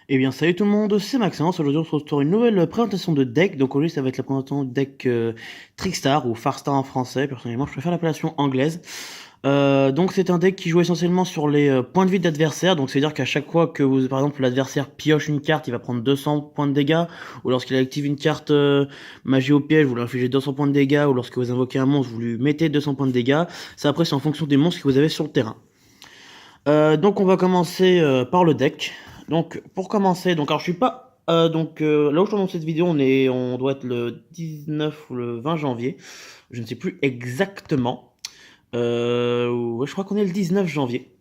Eh bien, salut tout le monde, c'est Maxence. Aujourd'hui, on se retrouve sur une nouvelle présentation de deck. Donc, aujourd'hui, ça va être la présentation de deck Trickstar ou Farstar en français. Personnellement, je préfère l'appellation anglaise. Donc, c'est un deck qui joue essentiellement sur les points de vie de l'adversaire. Donc, c'est-à-dire qu'à chaque fois que vous, par exemple, l'adversaire pioche une carte, il va prendre 200 points de dégâts. Ou lorsqu'il active une carte magie au piège, vous lui infligez 200 points de dégâts. Ou lorsque vous invoquez un monstre, vous lui mettez 200 points de dégâts. Ça, après, c'est en fonction des monstres que vous avez sur le terrain. Donc on va commencer par le deck. Donc pour commencer, donc alors je suis pas là où je tourne cette vidéo, on doit être le 19 ou le 20 janvier. Je ne sais plus exactement. Ouais, je crois qu'on est le 19 janvier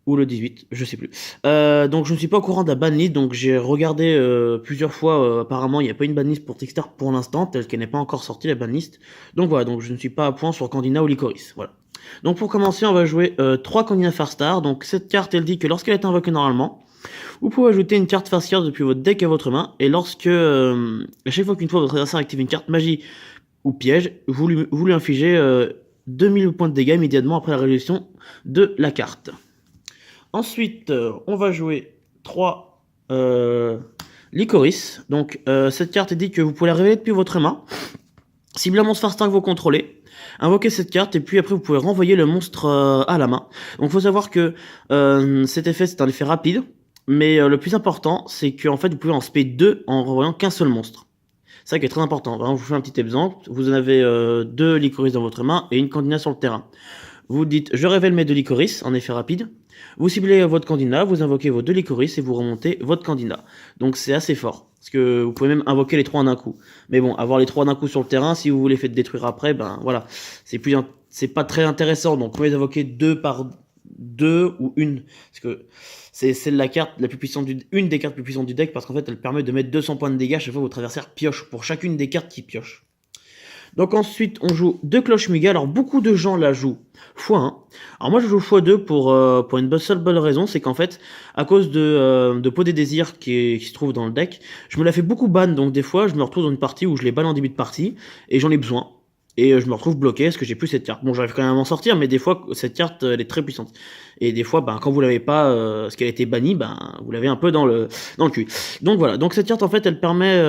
ou le 18, je sais plus. Donc je ne suis pas au courant de la banlist, donc j'ai regardé plusieurs fois. Apparemment, il n'y a pas une banlist pour Trickstar pour l'instant, telle qu'elle n'est pas encore sortie la banlist. Donc voilà, donc je ne suis pas à point sur Candina ou Lycoris. Voilà. Donc pour commencer, on va jouer 3 Candina Farstar. Donc cette carte, elle dit que lorsqu'elle est invoquée normalement, vous pouvez ajouter une carte Farstar depuis votre deck à votre main. Et lorsque, à chaque fois qu'une fois votre adversaire active une carte magie ou piège, vous lui infligez 2000 points de dégâts immédiatement après la résolution de la carte. Ensuite, on va jouer 3 Lycoris. Donc cette carte dit que vous pouvez la révéler depuis votre main. Ciblez un monstre Farstar que vous contrôlez. Invoquez cette carte et puis après vous pouvez renvoyer le monstre à la main. Donc il faut savoir que cet effet c'est un effet rapide, mais le plus important c'est qu'en fait vous pouvez en spé 2 en renvoyant qu'un seul monstre. C'est ça qui est très important. Vraiment, je vous fais un petit exemple. Vous en avez 2 Lycoris dans votre main et une Candina sur le terrain. Vous dites je révèle mes 2 Lycoris en effet rapide. Vous ciblez votre Candina, vous invoquez vos 2 Lycoris et vous remontez votre Candina. Donc c'est assez fort. Parce que vous pouvez même invoquer les 3 en un coup. Mais bon, avoir les 3 d'un coup sur le terrain, si vous vous les faites détruire après, ben voilà. C'est pas très intéressant. Donc vous pouvez invoquer 2 par 2 ou une. Parce que c'est la carte la plus puissante une des cartes plus puissantes du deck, parce qu'en fait elle permet de mettre 200 points de dégâts chaque fois que votre adversaire pioche, pour chacune des cartes qui pioche. Donc ensuite, on joue 2 cloches Muga. Alors beaucoup de gens la jouent x1. Alors moi je joue x2 pour une seule bonne raison, c'est qu'en fait, à cause de Pot des Désirs qui se trouve dans le deck, je me la fais beaucoup ban, donc des fois je me retrouve dans une partie où je les banne en début de partie, et j'en ai besoin. Et je me retrouve bloqué parce que j'ai plus cette carte. Bon, j'arrive quand même à m'en sortir, mais des fois, cette carte, elle est très puissante. Et des fois, ben, quand vous l'avez pas, parce qu'elle a été bannie, ben, vous l'avez un peu dans le cul. Donc voilà, donc cette carte, en fait, elle permet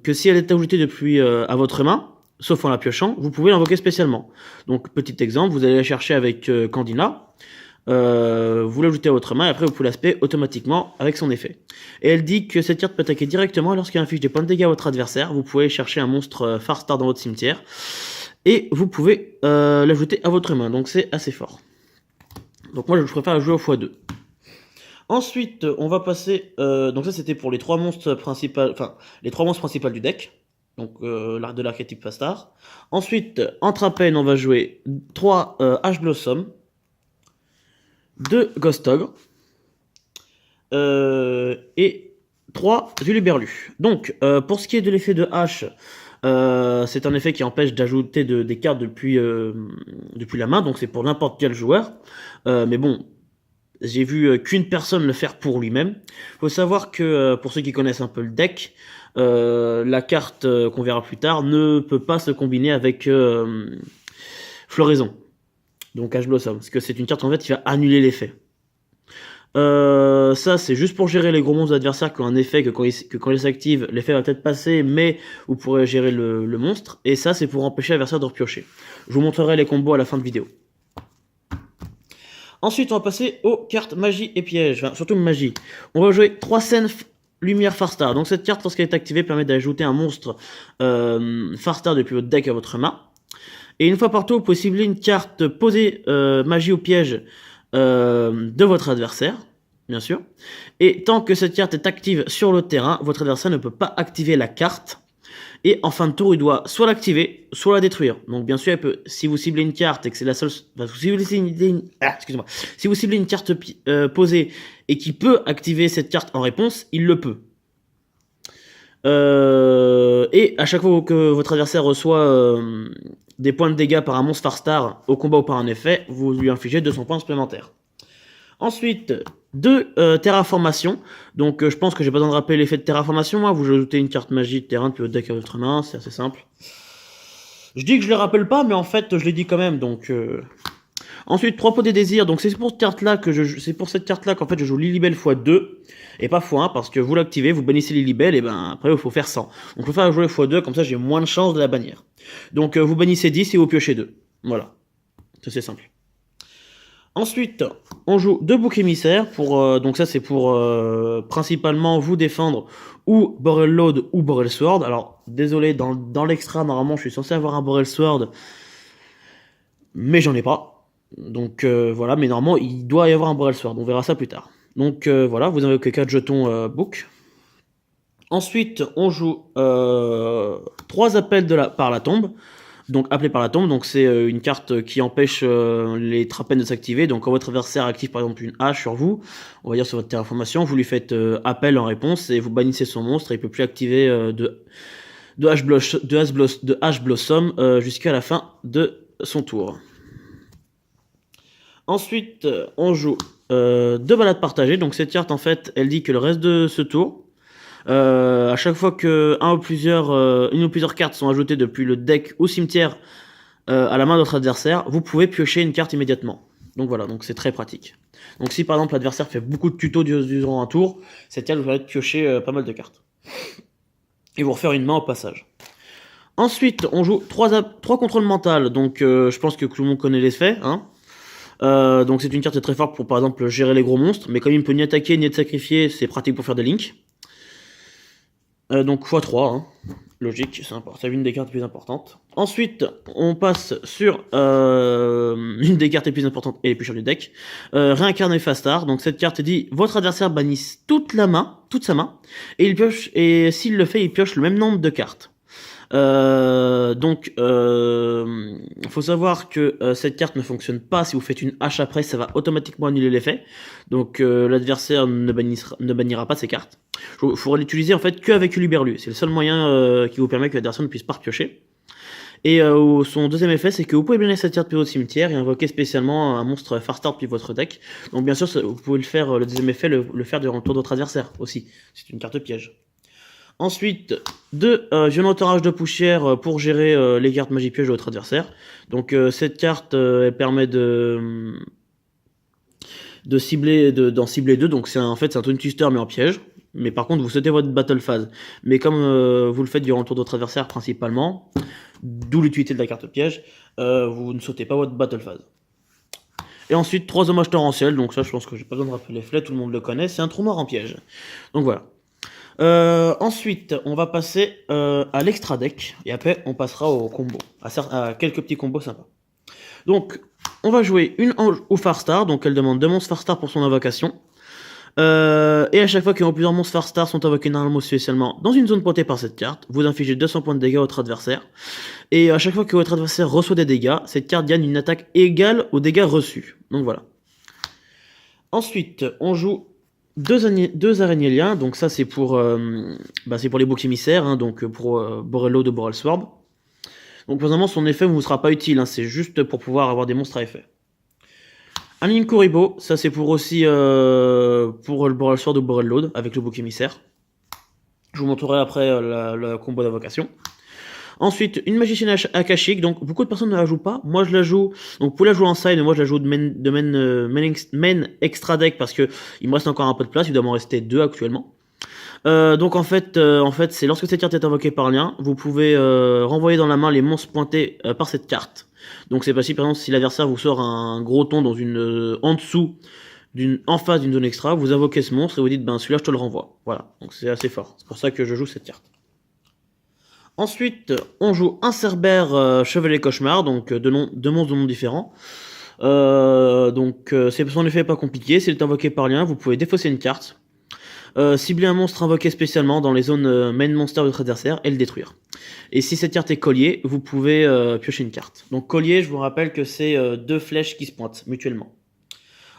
que si elle est ajoutée depuis à votre main, sauf en la piochant, vous pouvez l'invoquer spécialement. Donc, petit exemple, vous allez la chercher avec Candina, vous l'ajoutez à votre main, et après vous pouvez l'aspect automatiquement avec son effet. Et elle dit que cette carte peut attaquer directement lorsqu'elle inflige des points de dégâts à votre adversaire. Vous pouvez chercher un monstre Farstar dans votre cimetière, et vous pouvez l'ajouter à votre main, donc c'est assez fort. Donc moi je préfère la jouer au x2. Ensuite, on va passer, donc ça c'était pour les 3 monstres principaux, enfin les 3 monstres principaux du deck. Donc l'art de l'archétype Farstar. Ensuite, en Trapène, on va jouer 3 Ash Blossom, 2 Ghost Ogre, et 3 Huluberlu. Donc, pour ce qui est de l'effet de H, c'est un effet qui empêche d'ajouter des cartes depuis la main, donc c'est pour n'importe quel joueur. Mais bon, j'ai vu qu'une personne le faire pour lui-même. Faut savoir que, pour ceux qui connaissent un peu le deck, la carte qu'on verra plus tard ne peut pas se combiner avec Floraison. Donc Ash Blossom, parce que c'est une carte en fait qui va annuler l'effet. Ça c'est juste pour gérer les gros monstres adversaires qui ont un effet que quand ils s'activent, l'effet va peut-être passer, mais vous pourrez gérer le monstre. Et ça c'est pour empêcher l'adversaire de repiocher. Je vous montrerai les combos à la fin de vidéo. Ensuite on va passer aux cartes magie et piège, enfin surtout magie. On va jouer 3 scènes lumière Farstar. Donc cette carte lorsqu'elle est activée permet d'ajouter un monstre Farstar depuis votre deck à votre main. Et une fois par tour, vous pouvez cibler une carte posée magie ou piège de votre adversaire, bien sûr. Et tant que cette carte est active sur le terrain, votre adversaire ne peut pas activer la carte. Et en fin de tour, il doit soit l'activer, soit la détruire. Donc bien sûr, si vous ciblez une carte et que c'est la seule... Enfin, si vous ciblez une carte posée et qui peut activer cette carte en réponse, il le peut. Et à chaque fois que votre adversaire reçoit des points de dégâts par un monstre Farstar au combat ou par un effet, vous lui infligez 200 points supplémentaires. Ensuite, 2 terraformations. Donc je pense que j'ai pas besoin de rappeler l'effet de terraformation. Moi, vous ajoutez une carte magie de terrain depuis votre deck à votre main, c'est assez simple. Je dis que je les rappelle pas, mais en fait je les dis quand même. Donc Ensuite, 3 pots des désirs, donc c'est pour cette carte-là qu'en fait je joue Lilibelle x2 et pas x1 parce que vous l'activez, vous bannissez Lilibelle et ben après il faut faire 100. Donc je vais faire jouer x2 comme ça j'ai moins de chances de la bannir. Donc vous bannissez 10 et vous piochez 2. Voilà. C'est simple. Ensuite, on joue 2 boucs émissaires pour donc ça c'est pour principalement vous défendre ou Borel Load ou Borel Sword. Alors désolé dans l'extra normalement je suis censé avoir un Borel Sword mais j'en ai pas. Donc voilà, mais normalement il doit y avoir un Borel Sword, on verra ça plus tard. Donc voilà, vous avez 4 jetons book. Ensuite, on joue 3 appels par la tombe. Donc appelé par la tombe, donc c'est une carte qui empêche les trapènes de s'activer. Donc quand votre adversaire active par exemple une hache sur vous, on va dire sur votre terraformation, vous lui faites appel en réponse et vous bannissez son monstre et il peut plus activer de Ash Blossom jusqu'à la fin de son tour. Ensuite, on joue 2 balades partagées. Donc cette carte en fait, elle dit que le reste de ce tour, à chaque fois que une ou plusieurs cartes sont ajoutées depuis le deck au cimetière à la main de votre adversaire, vous pouvez piocher une carte immédiatement. Donc voilà, donc c'est très pratique. Donc si par exemple l'adversaire fait beaucoup de tutos durant un tour, cette carte vous permet de piocher pas mal de cartes. Et vous refaire une main au passage. Ensuite, on joue 3 contrôles mentales. Donc je pense que tout le monde connaît les faits. Hein. Donc c'est une carte très forte pour par exemple gérer les gros monstres, mais comme il ne peut ni attaquer ni être sacrifié, c'est pratique pour faire des links. Donc x3, hein. Logique, c'est une des cartes les plus importantes. Ensuite, on passe sur une des cartes les plus importantes et les plus chères du deck, réincarner Fastar. Donc cette carte dit votre adversaire bannisse toute sa main, et il pioche, et s'il le fait, il pioche le même nombre de cartes. Donc, faut savoir que cette carte ne fonctionne pas si vous faites une hache après, ça va automatiquement annuler l'effet. Donc, l'adversaire ne bannira pas ces cartes. Il faudra l'utiliser en fait qu'avec Uluberlu. C'est le seul moyen qui vous permet que l'adversaire ne puisse pas piocher. Et son deuxième effet, c'est que vous pouvez bannir cette carte depuis votre cimetière et invoquer spécialement un monstre Farstar depuis votre deck. Donc, bien sûr, vous pouvez le faire, le deuxième effet, le faire durant le tour de votre adversaire aussi. C'est une carte piège. Ensuite, 2 violent orage de poussière pour gérer les cartes magie piège de votre adversaire. Donc cette carte, elle permet d'en cibler 2. Donc en fait c'est un Twin Twister mais en piège. Mais par contre vous sautez votre battle phase. Mais comme vous le faites durant le tour de votre adversaire principalement, d'où l'utilité de la carte piège, vous ne sautez pas votre battle phase. Et ensuite 3 hommages torrentiels. Donc ça je pense que j'ai pas besoin de rappeler les flèches, tout le monde le connaît. C'est un trou noir en piège. Donc voilà. Ensuite, on va passer à l'extra deck et après on passera au combo, à quelques petits combos sympas. Donc, on va jouer une ange ou Farstar, donc elle demande 2 monstres Farstar pour son invocation. Et à chaque fois que plusieurs monstres Farstar sont invoqués normalement spécialement dans une zone portée par cette carte, vous infligez 200 points de dégâts à votre adversaire. Et à chaque fois que votre adversaire reçoit des dégâts, cette carte gagne une attaque égale aux dégâts reçus. Donc voilà. Ensuite, on joue 2 araignées liens, donc ça c'est pour les boucs émissaires, hein, donc pour Borello de Borel Sword. Donc présentement son effet ne vous sera pas utile, hein, c'est juste pour pouvoir avoir des monstres à effet. Un Linkuribo, ça c'est pour aussi pour le Borel Sword ou Borel Load avec le bouc émissaire. Je vous montrerai après le combo d'invocation. Ensuite, une magicienne akashique, donc beaucoup de personnes ne la jouent pas. Moi je la joue, donc pour la jouer en side, moi je la joue de main extra deck parce que il me reste encore un peu de place, il doit m'en rester 2 actuellement. Donc en fait c'est lorsque cette carte est invoquée par lien, vous pouvez renvoyer dans la main les monstres pointés par cette carte. Donc c'est possible par exemple si l'adversaire vous sort un gros ton dans en face d'une zone extra, vous invoquez ce monstre et vous dites ben celui-là je te le renvoie. Voilà, donc c'est assez fort. C'est pour ça que je joue cette carte. Ensuite, on joue un Cerbère Chevalier Cauchemar, donc 2 monstres de noms différents. C'est son effet pas compliqué, s'il est invoqué par lien, vous pouvez défausser une carte, cibler un monstre invoqué spécialement dans les zones main monster de votre adversaire et le détruire. Et si cette carte est collier, vous pouvez piocher une carte. Donc collier, je vous rappelle que c'est 2 flèches qui se pointent mutuellement.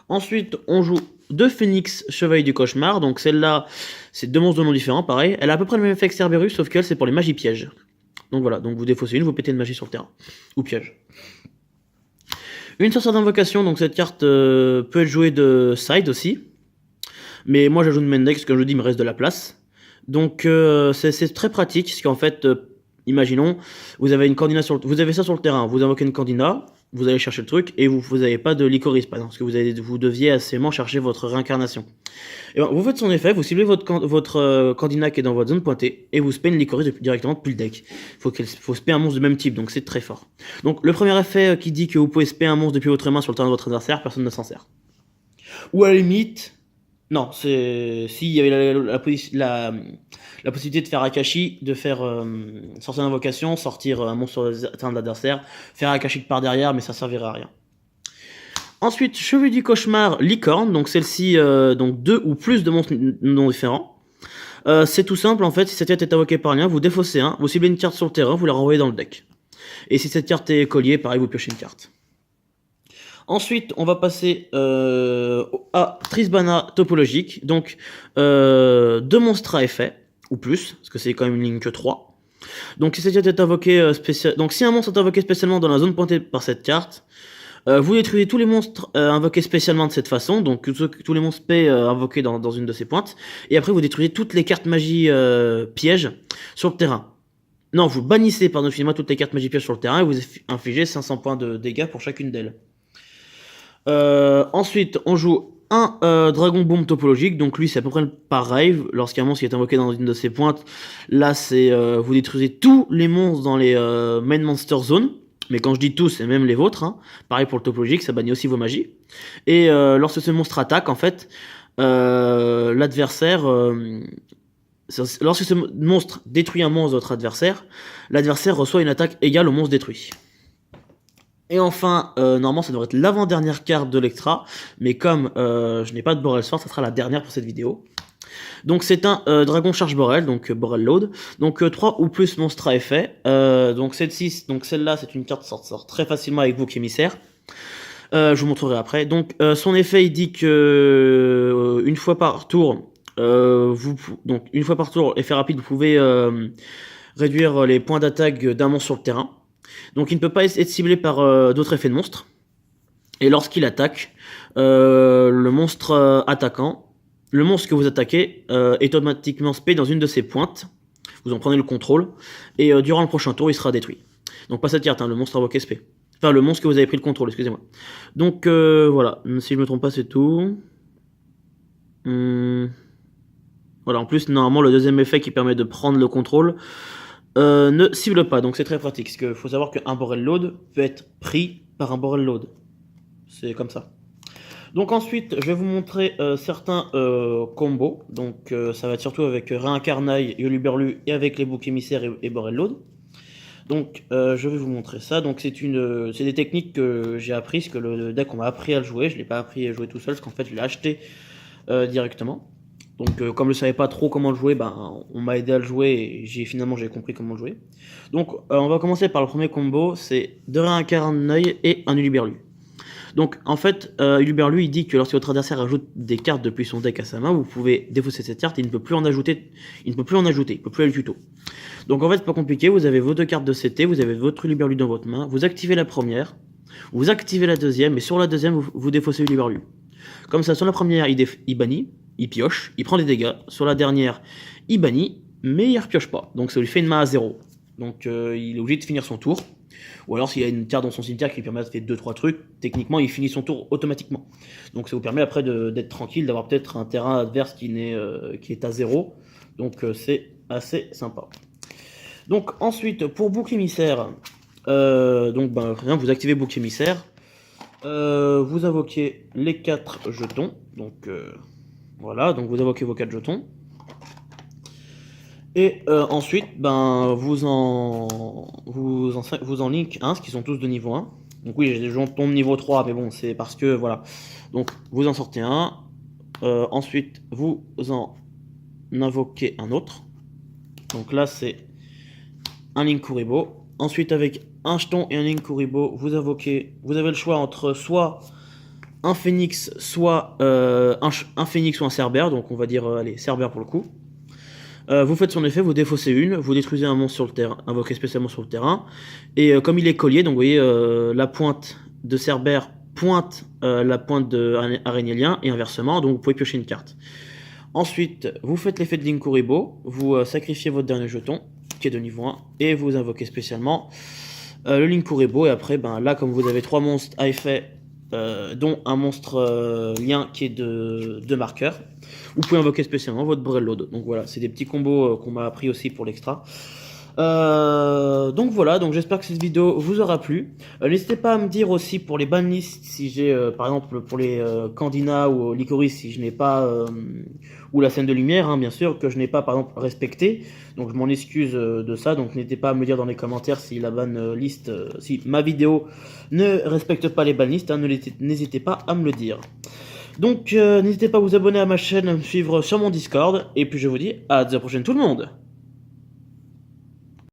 Ensuite, on joue 2 Phoenix Chevalier du Cauchemar, donc celle-là, c'est 2 monstres de noms différents, pareil. Elle a à peu près le même effet que Cerberus, sauf qu'elle, c'est pour les magies pièges. Donc voilà, donc vous défaussez une, vous pétez une magie sur le terrain. Ou piège. Une sorcière d'invocation, donc cette carte peut être jouée de side aussi. Mais moi, j'ajoute de main deck, parce que comme je dis, il me reste de la place. Donc c'est très pratique, parce qu'en fait, imaginons, vous avez une candina vous avez ça sur le terrain, vous invoquez une candina, vous allez chercher le truc, et vous n'avez pas de Lycoris, par exemple, parce que vous deviez assurément chercher votre réincarnation. Et ben, vous faites son effet, vous ciblez votre candina qui est dans votre zone pointée, et vous spé une Lycoris directement depuis le deck. Faut spé un monstre de même type, donc c'est très fort. Donc le premier effet qui dit que vous pouvez spé un monstre depuis votre main sur le terrain de votre adversaire, personne ne s'en sert. Ou à la limite, non, c'est s'il y avait la possibilité de faire Akashi, de faire sortir d'invocation, sortir un monstre sur le terrain de l'adversaire, faire Akashi par derrière, mais ça servirait à rien. Ensuite, Chevelu du Cauchemar, Licorne, donc celle-ci, donc 2 ou plus de monstres non différents. C'est tout simple en fait, si cette carte est invoquée par lien, vous défaussez un, vous ciblez une carte sur le terrain, vous la renvoyez dans le deck. Et si cette carte est collier, pareil, vous piochez une carte. Ensuite, on va passer à Trisbana topologique, donc 2 monstres à effet, ou plus, parce que c'est quand même une ligne que 3. Donc si cette carte est invoquée donc si un monstre est invoqué spécialement dans la zone pointée par cette carte, vous détruisez tous les monstres invoqués spécialement de cette façon, donc tous les monstres P invoqués dans une de ces pointes, et après vous détruisez toutes les cartes magie pièges sur le terrain. Non, vous bannissez, pardon, excusez-moi, toutes les cartes magie pièges sur le terrain, et vous infligez 500 points de dégâts pour chacune d'elles. Ensuite, on joue un Dragon Bomb topologique, donc lui c'est à peu près pareil, lorsqu'un monstre est invoqué dans une de ses pointes, là c'est vous détruisez tous les monstres dans les Main Monster Zone, mais quand je dis tous, c'est même les vôtres, hein. Pareil pour le topologique, ça bannit aussi vos magies, et lorsque ce monstre attaque, en fait, l'adversaire... lorsque ce monstre détruit un monstre de votre adversaire, l'adversaire reçoit une attaque égale au monstre détruit. Et enfin, normalement ça devrait être l'avant-dernière carte de l'Extra, mais comme je n'ai pas de Borel Sword, ça sera la dernière pour cette vidéo. Donc c'est un Dragon Charge Borel, donc Borel Load, donc 3 ou plus monstres à effet. Donc celle-là c'est une carte qui sort très facilement avec Bouc Émissaire. Je vous montrerai après. Donc son effet il dit que une fois par tour, effet rapide, vous pouvez réduire les points d'attaque d'un monstre sur le terrain. Donc il ne peut pas être ciblé par d'autres effets de monstre. Et lorsqu'il attaque, le monstre attaquant, le monstre que vous attaquez est automatiquement spé dans une de ses pointes. Vous en prenez le contrôle. Et durant le prochain tour, il sera détruit. Donc pas cette carte, hein, le monstre invoqué spé. Enfin, le monstre que vous avez pris le contrôle, excusez-moi. Donc voilà, si je me trompe pas, c'est tout. Voilà, en plus, normalement, le deuxième effet qui permet de prendre le contrôle ne cible pas, donc c'est très pratique. Parce qu'il faut savoir qu'un Borel Load peut être pris par un Borel Load. C'est comme ça. Donc ensuite, je vais vous montrer certains combos. Donc ça va être surtout avec Réincarnail, Yoluberlu et avec les boucs émissaires et Borel Load. Donc je vais vous montrer ça. Donc c'est des techniques que j'ai apprises, que le deck on m'a appris à le jouer. Je ne l'ai pas appris à jouer tout seul, parce qu'en fait je l'ai acheté directement. Donc comme je ne savais pas trop comment le jouer, on m'a aidé à le jouer et j'ai compris comment le jouer. Donc on va commencer par le premier combo, c'est 2 Réincarnail et un Yoluberlu. Donc en fait, Yoluberlu il dit que lorsque votre adversaire ajoute des cartes depuis son deck à sa main, vous pouvez défausser cette carte et il ne peut plus en ajouter, il peut plus aller le tuto. Donc en fait c'est pas compliqué, vous avez vos 2 cartes de CT, vous avez votre Yoluberlu dans votre main, vous activez la première, vous activez la deuxième et sur la deuxième vous défaussez Yoluberlu. Comme ça sur la première il bannit, il pioche, il prend des dégâts, sur la dernière il bannit, mais il repioche pas, donc ça lui fait une main à 0. Donc il est obligé de finir son tour. Ou alors s'il y a une carte dans son cimetière qui lui permet de faire 2-3 trucs, techniquement il finit son tour automatiquement. Donc ça vous permet après d'être tranquille, d'avoir peut-être un terrain adverse qui est à 0. Donc c'est assez sympa. Donc ensuite pour bouc émissaire, vous activez bouc émissaire, vous invoquez les 4 jetons. Donc voilà, donc vous invoquez vos 4 jetons. Et ensuite, vous en link 1, ce qui sont tous de niveau 1. Donc oui, j'ai des jetons de niveau 3, mais bon, c'est parce que, voilà. Donc, vous en sortez un. Ensuite, vous en invoquez un autre. Donc là, c'est un Link Kuriboh. Ensuite, avec un jeton et un Link Kuriboh, vous avez le choix entre soit un Phénix, soit un Phénix ou un Cerbère. Donc, on va dire, allez, Cerbère pour le coup. Vous faites son effet, vous défaussez une, vous détruisez un monstre sur le terrain, invoqué spécialement sur le terrain, et comme il est collier, donc vous voyez la pointe de Cerbère pointe la pointe de Aragnélien, et inversement, donc vous pouvez piocher une carte. Ensuite, vous faites l'effet de Link Kuriboh, vous sacrifiez votre dernier jeton, ticket de niveau 1 et vous invoquez spécialement le Link Kuriboh. Et après, ben, là, comme vous avez 3 monstres à effet, dont un monstre lien qui est de marqueur, vous pouvez invoquer spécialement votre Breload. Donc voilà, c'est des petits combos qu'on m'a appris aussi pour l'extra. Donc voilà, donc j'espère que cette vidéo vous aura plu. N'hésitez pas à me dire aussi pour les banlists si j'ai par exemple pour les Candina ou Licorice si je n'ai pas ou la scène de lumière hein, bien sûr que je n'ai pas par exemple respecté. Donc je m'en excuse de ça. Donc n'hésitez pas à me dire dans les commentaires si la banlist si ma vidéo ne respecte pas les banlists hein, n'hésitez pas à me le dire. Donc n'hésitez pas à vous abonner à ma chaîne, me suivre sur mon Discord et puis je vous dis à la prochaine tout le monde.